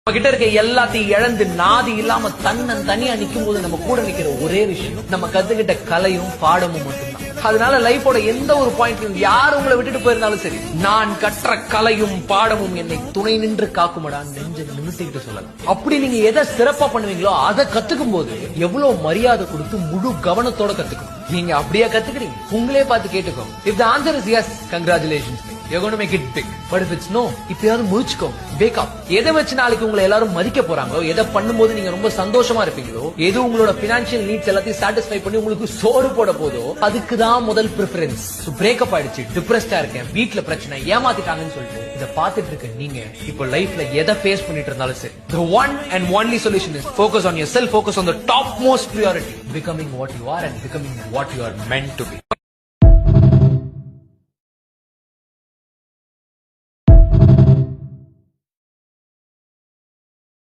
நம்ம கிட்ட இருக்க எல்லாத்தையும் இழந்து நாதி இல்லாம தனியா நிக்கும் போது நம்ம கூட நிக்கிற ஒரே விஷயம் நம்ம கத்துக்கிட்ட கலையும் பாடமும் மட்டும்தான். அதனால லைஃபோட எந்த ஒரு பாயிண்ட்லயும் யார் உங்களை விட்டுட்டு போயிருந்தாலும் சரி, நான் கற்ற கலையும் பாடமும் என்னை துணை நின்று காக்குமடா நெஞ்ச நிமித்திக்கிட்டு சொல்லலாம். அப்படி நீங்க எதை சிறப்பா பண்ணுவீங்களோ அதை கத்துக்கும் போது எவ்வளவு மரியாதை கொடுத்து முழு கவனத்தோட கத்துக்கணும். நீங்க அப்படியே கத்துக்கிறீங்க, உங்களே பார்த்து கேட்டுக்கோ. If the answer is yes, congratulations, you're going to make it big. But if it's no, இப்பயாவது முழிச்சுக்கோங்க, wake up. எதை வச்சு நாளைக்கு உங்களை எல்லாரும் மதிக்க போறாங்களோ, எதை பண்ணும்போது நீங்க ரொம்ப சந்தோஷமா இருப்பீங்களோ, எது உங்களோட பினான்சியல் நீட்ஸ் எல்லாத்தையும் சாட்டிஸ்ஃபை பண்ணி உங்களுக்கு சோறு போட போதோ அதுக்கு தான் முதல் பிரிஃபரன்ஸ். பிரேக்கப் ஆயிடுச்சு, டிப்ரெஸ்டா இருக்கேன், வீட்ல பிரச்சனை, ஏமாத்திட்டாங்கன்னு சொல்லிட்டு இதை பார்த்துட்டு இருக்க நீங்க இப்போ லைஃப்ல எதை ஃபேஸ் பண்ணிட்டு இருந்தாலும் சரி, the one and only solution is focus on yourself, focus on the topmost priority, becoming what you are and becoming what you are meant to be.